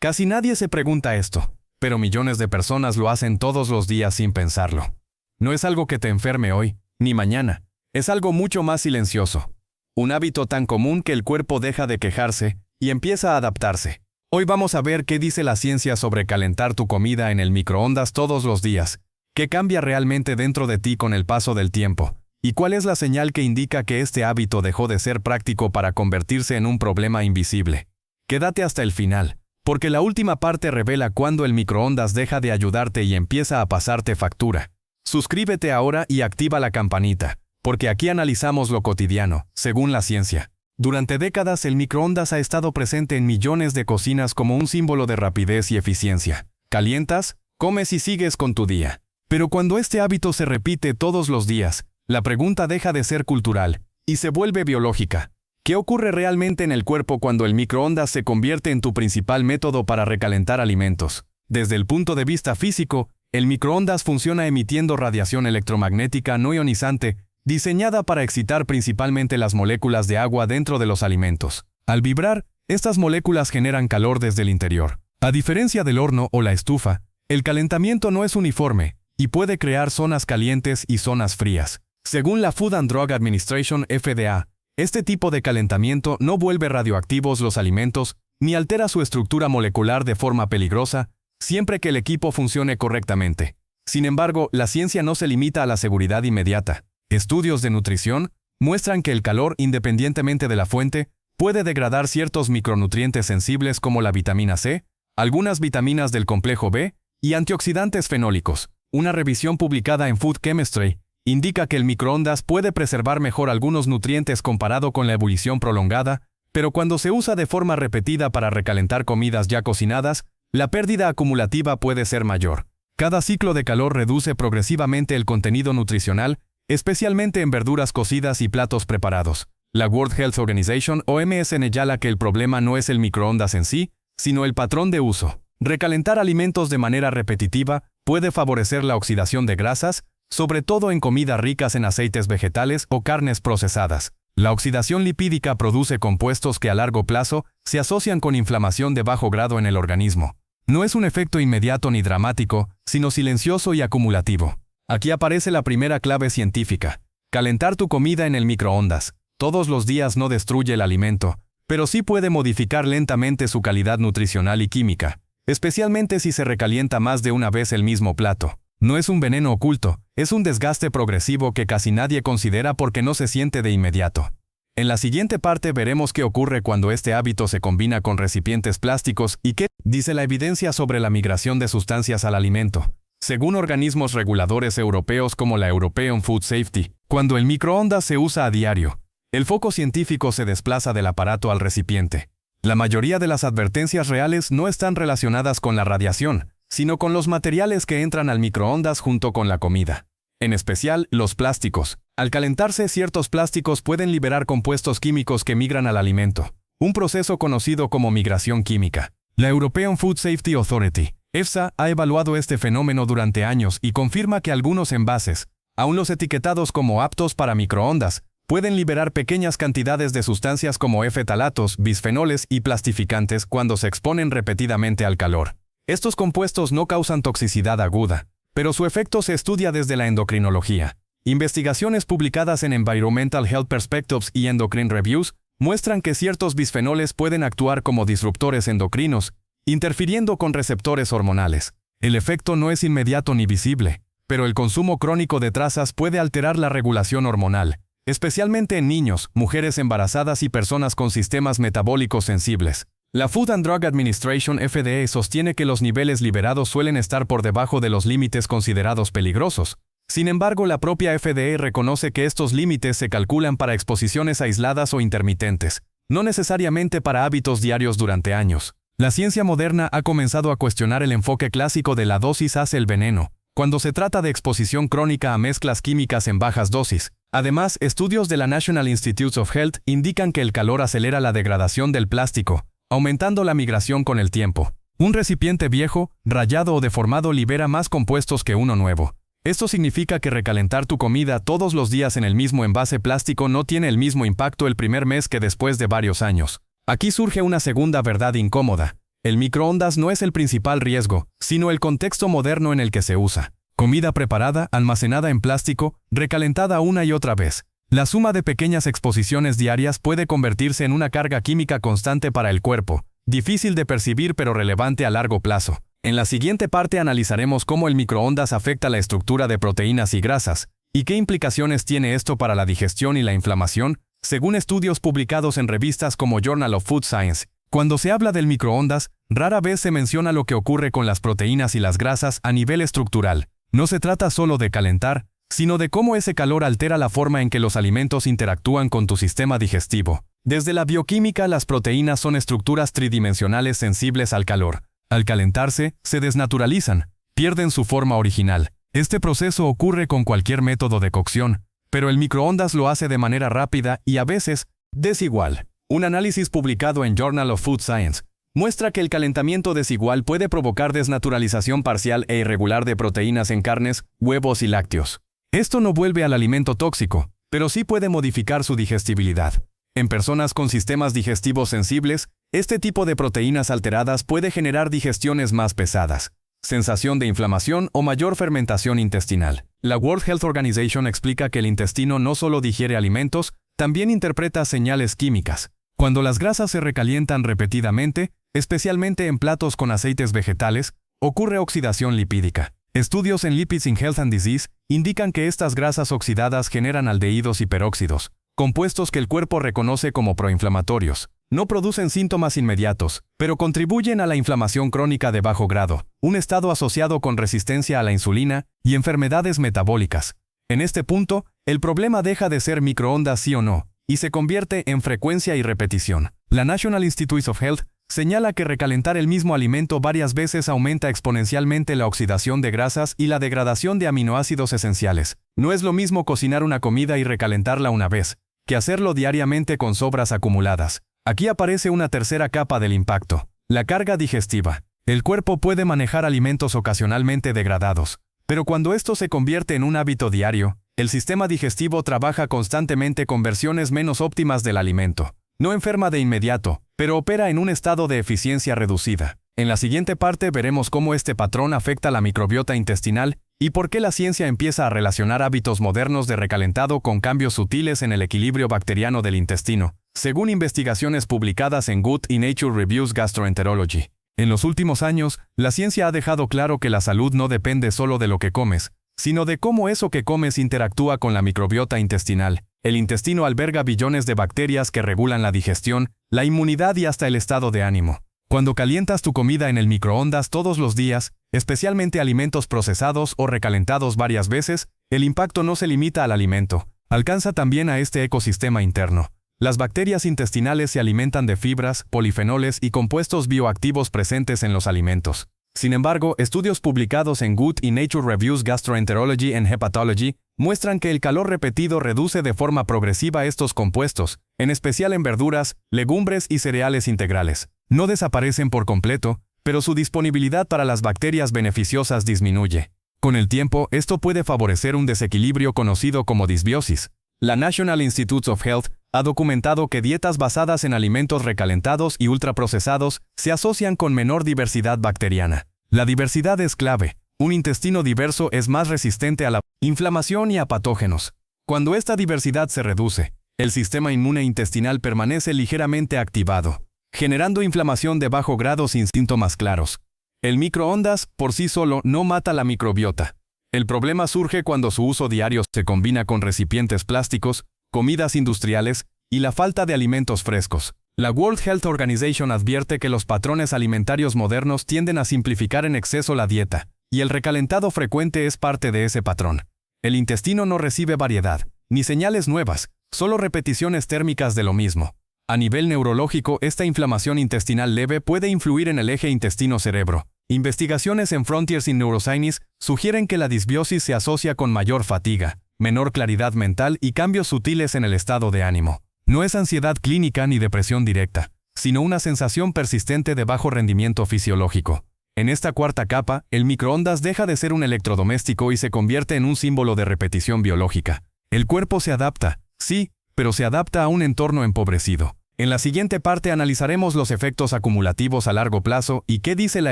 Casi nadie se pregunta esto, pero millones de personas lo hacen todos los días sin pensarlo. No es algo que te enferme hoy, ni mañana. Es algo mucho más silencioso. Un hábito tan común que el cuerpo deja de quejarse y empieza a adaptarse. Hoy vamos a ver qué dice la ciencia sobre calentar tu comida en el microondas todos los días, qué cambia realmente dentro de ti con el paso del tiempo, y cuál es la señal que indica que este hábito dejó de ser práctico para convertirse en un problema invisible. Quédate hasta el final, porque la última parte revela cuándo el microondas deja de ayudarte y empieza a pasarte factura. Suscríbete ahora y activa la campanita, porque aquí analizamos lo cotidiano, según la ciencia. Durante décadas el microondas ha estado presente en millones de cocinas como un símbolo de rapidez y eficiencia. Calientas, comes y sigues con tu día. Pero cuando este hábito se repite todos los días, la pregunta deja de ser cultural y se vuelve biológica. ¿Qué ocurre realmente en el cuerpo cuando el microondas se convierte en tu principal método para recalentar alimentos? Desde el punto de vista físico, el microondas funciona emitiendo radiación electromagnética no ionizante, diseñada para excitar principalmente las moléculas de agua dentro de los alimentos. Al vibrar, estas moléculas generan calor desde el interior. A diferencia del horno o la estufa, el calentamiento no es uniforme y puede crear zonas calientes y zonas frías. Según la Food and Drug Administration (FDA), este tipo de calentamiento no vuelve radioactivos los alimentos ni altera su estructura molecular de forma peligrosa, siempre que el equipo funcione correctamente. Sin embargo, la ciencia no se limita a la seguridad inmediata. Estudios de nutrición muestran que el calor, independientemente de la fuente, puede degradar ciertos micronutrientes sensibles como la vitamina C, algunas vitaminas del complejo B y antioxidantes fenólicos. Una revisión publicada en Food Chemistry indica que el microondas puede preservar mejor algunos nutrientes comparado con la ebullición prolongada, pero cuando se usa de forma repetida para recalentar comidas ya cocinadas, la pérdida acumulativa puede ser mayor. Cada ciclo de calor reduce progresivamente el contenido nutricional, especialmente en verduras cocidas y platos preparados. La World Health Organization (OMS) señala que el problema no es el microondas en sí, sino el patrón de uso. Recalentar alimentos de manera repetitiva puede favorecer la oxidación de grasas, sobre todo en comidas ricas en aceites vegetales o carnes procesadas. La oxidación lipídica produce compuestos que a largo plazo se asocian con inflamación de bajo grado en el organismo. No es un efecto inmediato ni dramático, sino silencioso y acumulativo. Aquí aparece la primera clave científica. Calentar tu comida en el microondas todos los días no destruye el alimento, pero sí puede modificar lentamente su calidad nutricional y química, especialmente si se recalienta más de una vez el mismo plato. No es un veneno oculto, es un desgaste progresivo que casi nadie considera porque no se siente de inmediato. En la siguiente parte veremos qué ocurre cuando este hábito se combina con recipientes plásticos y qué dice la evidencia sobre la migración de sustancias al alimento. Según organismos reguladores europeos como la European Food Safety, cuando el microondas se usa a diario, el foco científico se desplaza del aparato al recipiente. La mayoría de las advertencias reales no están relacionadas con la radiación, sino con los materiales que entran al microondas junto con la comida. En especial, los plásticos. Al calentarse, ciertos plásticos pueden liberar compuestos químicos que migran al alimento, un proceso conocido como migración química. La European Food Safety Authority, EFSA, ha evaluado este fenómeno durante años y confirma que algunos envases, aun los etiquetados como aptos para microondas, pueden liberar pequeñas cantidades de sustancias como f-talatos, bisfenoles y plastificantes cuando se exponen repetidamente al calor. Estos compuestos no causan toxicidad aguda, pero su efecto se estudia desde la endocrinología. Investigaciones publicadas en Environmental Health Perspectives y Endocrine Reviews muestran que ciertos bisfenoles pueden actuar como disruptores endocrinos, interfiriendo con receptores hormonales. El efecto no es inmediato ni visible, pero el consumo crónico de trazas puede alterar la regulación hormonal, especialmente en niños, mujeres embarazadas y personas con sistemas metabólicos sensibles. La Food and Drug Administration (FDA) sostiene que los niveles liberados suelen estar por debajo de los límites considerados peligrosos. Sin embargo, la propia FDA reconoce que estos límites se calculan para exposiciones aisladas o intermitentes, no necesariamente para hábitos diarios durante años. La ciencia moderna ha comenzado a cuestionar el enfoque clásico de la dosis hace el veneno, cuando se trata de exposición crónica a mezclas químicas en bajas dosis. Además, estudios de la National Institutes of Health indican que el calor acelera la degradación del plástico, aumentando la migración con el tiempo. Un recipiente viejo, rayado o deformado libera más compuestos que uno nuevo. Esto significa que recalentar tu comida todos los días en el mismo envase plástico no tiene el mismo impacto el primer mes que después de varios años. Aquí surge una segunda verdad incómoda. El microondas no es el principal riesgo, sino el contexto moderno en el que se usa. Comida preparada, almacenada en plástico, recalentada una y otra vez. La suma de pequeñas exposiciones diarias puede convertirse en una carga química constante para el cuerpo, difícil de percibir pero relevante a largo plazo. En la siguiente parte analizaremos cómo el microondas afecta la estructura de proteínas y grasas, y qué implicaciones tiene esto para la digestión y la inflamación, según estudios publicados en revistas como Journal of Food Science. Cuando se habla del microondas, rara vez se menciona lo que ocurre con las proteínas y las grasas a nivel estructural. No se trata solo de calentar, sino de cómo ese calor altera la forma en que los alimentos interactúan con tu sistema digestivo. Desde la bioquímica, las proteínas son estructuras tridimensionales sensibles al calor. Al calentarse, se desnaturalizan, pierden su forma original. Este proceso ocurre con cualquier método de cocción, pero el microondas lo hace de manera rápida y a veces desigual. Un análisis publicado en Journal of Food Science muestra que el calentamiento desigual puede provocar desnaturalización parcial e irregular de proteínas en carnes, huevos y lácteos. Esto no vuelve al alimento tóxico, pero sí puede modificar su digestibilidad. En personas con sistemas digestivos sensibles, este tipo de proteínas alteradas puede generar digestiones más pesadas, sensación de inflamación o mayor fermentación intestinal. La World Health Organization explica que el intestino no solo digiere alimentos, también interpreta señales químicas. Cuando las grasas se recalientan repetidamente, especialmente en platos con aceites vegetales, ocurre oxidación lipídica. Estudios en Lipids in Health and Disease indican que estas grasas oxidadas generan aldehídos y peróxidos, compuestos que el cuerpo reconoce como proinflamatorios. No producen síntomas inmediatos, pero contribuyen a la inflamación crónica de bajo grado, un estado asociado con resistencia a la insulina y enfermedades metabólicas. En este punto, el problema deja de ser microondas sí o no, y se convierte en frecuencia y repetición. La National Institutes of Health señala que recalentar el mismo alimento varias veces aumenta exponencialmente la oxidación de grasas y la degradación de aminoácidos esenciales. No es lo mismo cocinar una comida y recalentarla una vez, que hacerlo diariamente con sobras acumuladas. Aquí aparece una tercera capa del impacto: la carga digestiva. El cuerpo puede manejar alimentos ocasionalmente degradados, pero cuando esto se convierte en un hábito diario, el sistema digestivo trabaja constantemente con versiones menos óptimas del alimento. No enferma de inmediato, pero opera en un estado de eficiencia reducida. En la siguiente parte veremos cómo este patrón afecta la microbiota intestinal y por qué la ciencia empieza a relacionar hábitos modernos de recalentado con cambios sutiles en el equilibrio bacteriano del intestino, según investigaciones publicadas en Gut y Nature Reviews Gastroenterology. En los últimos años, la ciencia ha dejado claro que la salud no depende solo de lo que comes, sino de cómo eso que comes interactúa con la microbiota intestinal. El intestino alberga billones de bacterias que regulan la digestión, la inmunidad y hasta el estado de ánimo. Cuando calientas tu comida en el microondas todos los días, especialmente alimentos procesados o recalentados varias veces, el impacto no se limita al alimento, alcanza también a este ecosistema interno. Las bacterias intestinales se alimentan de fibras, polifenoles y compuestos bioactivos presentes en los alimentos. Sin embargo, estudios publicados en Gut y Nature Reviews Gastroenterology and Hepatology muestran que el calor repetido reduce de forma progresiva estos compuestos, en especial en verduras, legumbres y cereales integrales. No desaparecen por completo, pero su disponibilidad para las bacterias beneficiosas disminuye. Con el tiempo, esto puede favorecer un desequilibrio conocido como disbiosis. La National Institutes of Health ha documentado que dietas basadas en alimentos recalentados y ultraprocesados se asocian con menor diversidad bacteriana. La diversidad es clave. Un intestino diverso es más resistente a la inflamación y a patógenos. Cuando esta diversidad se reduce, el sistema inmune intestinal permanece ligeramente activado, generando inflamación de bajo grado sin síntomas claros. El microondas, por sí solo, no mata la microbiota. El problema surge cuando su uso diario se combina con recipientes plásticos, comidas industriales y la falta de alimentos frescos. La World Health Organization advierte que los patrones alimentarios modernos tienden a simplificar en exceso la dieta, y el recalentado frecuente es parte de ese patrón. El intestino no recibe variedad, ni señales nuevas, solo repeticiones térmicas de lo mismo. A nivel neurológico, esta inflamación intestinal leve puede influir en el eje intestino-cerebro. Investigaciones en Frontiers in Neuroscience sugieren que la disbiosis se asocia con mayor fatiga, menor claridad mental y cambios sutiles en el estado de ánimo. No es ansiedad clínica ni depresión directa, sino una sensación persistente de bajo rendimiento fisiológico. En esta cuarta capa, el microondas deja de ser un electrodoméstico y se convierte en un símbolo de repetición biológica. El cuerpo se adapta, sí, pero se adapta a un entorno empobrecido. En la siguiente parte analizaremos los efectos acumulativos a largo plazo y qué dice la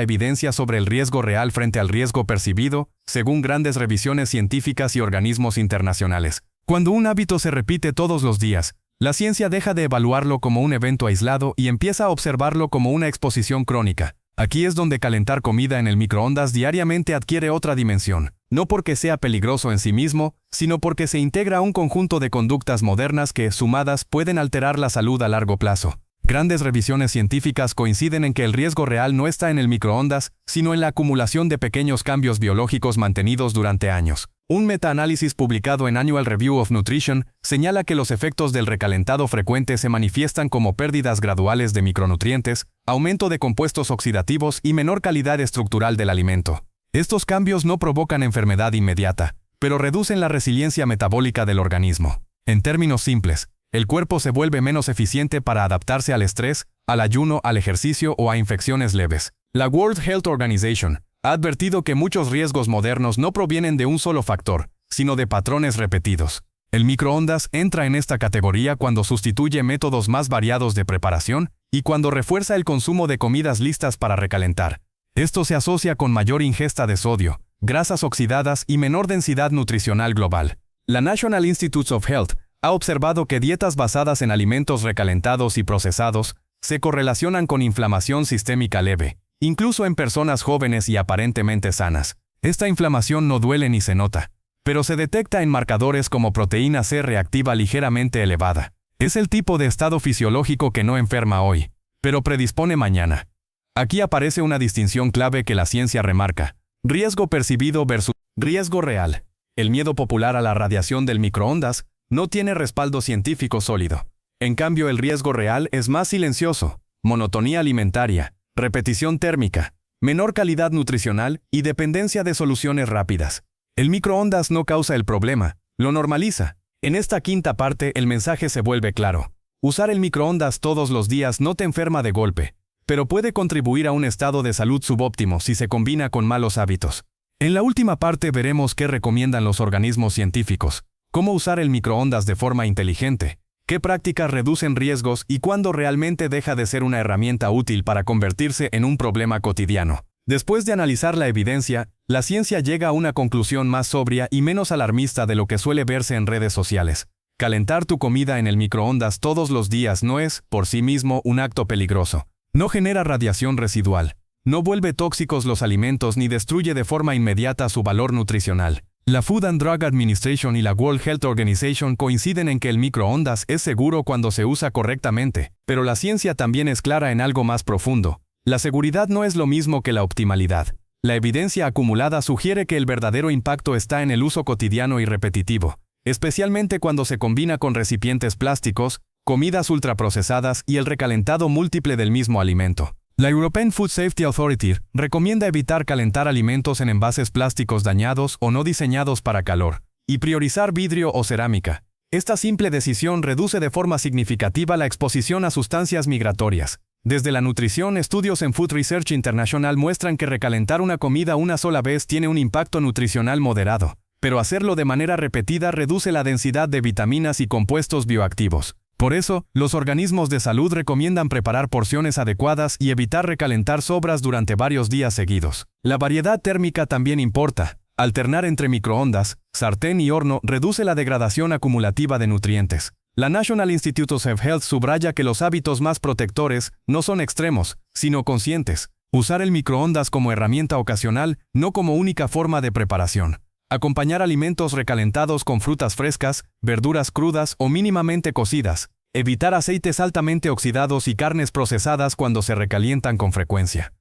evidencia sobre el riesgo real frente al riesgo percibido, según grandes revisiones científicas y organismos internacionales. Cuando un hábito se repite todos los días, la ciencia deja de evaluarlo como un evento aislado y empieza a observarlo como una exposición crónica. Aquí es donde calentar comida en el microondas diariamente adquiere otra dimensión, no porque sea peligroso en sí mismo, sino porque se integra a un conjunto de conductas modernas que, sumadas, pueden alterar la salud a largo plazo. Grandes revisiones científicas coinciden en que el riesgo real no está en el microondas, sino en la acumulación de pequeños cambios biológicos mantenidos durante años. Un metaanálisis publicado en Annual Review of Nutrition señala que los efectos del recalentado frecuente se manifiestan como pérdidas graduales de micronutrientes, aumento de compuestos oxidativos y menor calidad estructural del alimento. Estos cambios no provocan enfermedad inmediata, pero reducen la resiliencia metabólica del organismo. En términos simples, el cuerpo se vuelve menos eficiente para adaptarse al estrés, al ayuno, al ejercicio o a infecciones leves. La World Health Organization ha advertido que muchos riesgos modernos no provienen de un solo factor, sino de patrones repetidos. El microondas entra en esta categoría cuando sustituye métodos más variados de preparación y cuando refuerza el consumo de comidas listas para recalentar. Esto se asocia con mayor ingesta de sodio, grasas oxidadas y menor densidad nutricional global. La National Institutes of Health ha observado que dietas basadas en alimentos recalentados y procesados se correlacionan con inflamación sistémica leve, incluso en personas jóvenes y aparentemente sanas. Esta inflamación no duele ni se nota, pero se detecta en marcadores como proteína C reactiva ligeramente elevada. Es el tipo de estado fisiológico que no enferma hoy, pero predispone mañana. Aquí aparece una distinción clave que la ciencia remarca: riesgo percibido versus riesgo real. El miedo popular a la radiación del microondas no tiene respaldo científico sólido. En cambio, el riesgo real es más silencioso: monotonía alimentaria, repetición térmica, menor calidad nutricional y dependencia de soluciones rápidas. El microondas no causa el problema, lo normaliza. En esta quinta parte el mensaje se vuelve claro. Usar el microondas todos los días no te enferma de golpe, pero puede contribuir a un estado de salud subóptimo si se combina con malos hábitos. En la última parte veremos qué recomiendan los organismos científicos, cómo usar el microondas de forma inteligente, qué prácticas reducen riesgos y cuándo realmente deja de ser una herramienta útil para convertirse en un problema cotidiano. Después de analizar la evidencia, la ciencia llega a una conclusión más sobria y menos alarmista de lo que suele verse en redes sociales. Calentar tu comida en el microondas todos los días no es, por sí mismo, un acto peligroso. No genera radiación residual, no vuelve tóxicos los alimentos ni destruye de forma inmediata su valor nutricional. La Food and Drug Administration y la World Health Organization coinciden en que el microondas es seguro cuando se usa correctamente, pero la ciencia también es clara en algo más profundo. La seguridad no es lo mismo que la optimalidad. La evidencia acumulada sugiere que el verdadero impacto está en el uso cotidiano y repetitivo, especialmente cuando se combina con recipientes plásticos, comidas ultraprocesadas y el recalentado múltiple del mismo alimento. La European Food Safety Authority recomienda evitar calentar alimentos en envases plásticos dañados o no diseñados para calor, y priorizar vidrio o cerámica. Esta simple decisión reduce de forma significativa la exposición a sustancias migratorias. Desde la nutrición, estudios en Food Research International muestran que recalentar una comida una sola vez tiene un impacto nutricional moderado, pero hacerlo de manera repetida reduce la densidad de vitaminas y compuestos bioactivos. Por eso, los organismos de salud recomiendan preparar porciones adecuadas y evitar recalentar sobras durante varios días seguidos. La variedad térmica también importa. Alternar entre microondas, sartén y horno reduce la degradación acumulativa de nutrientes. La National Institutes of Health subraya que los hábitos más protectores no son extremos, sino conscientes. Usar el microondas como herramienta ocasional, no como única forma de preparación. Acompañar alimentos recalentados con frutas frescas, verduras crudas o mínimamente cocidas. Evitar aceites altamente oxidados y carnes procesadas cuando se recalientan con frecuencia.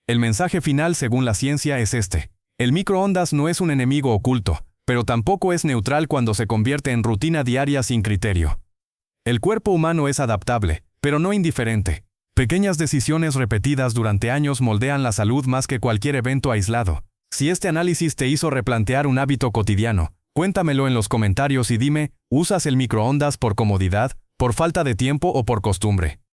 El mensaje final según la ciencia es este. El microondas no es un enemigo oculto, pero tampoco es neutral cuando se convierte en rutina diaria sin criterio. El cuerpo humano es adaptable, pero no indiferente. Pequeñas decisiones repetidas durante años moldean la salud más que cualquier evento aislado. Si este análisis te hizo replantear un hábito cotidiano, cuéntamelo en los comentarios y dime, ¿usas el microondas por comodidad, por falta de tiempo o por costumbre?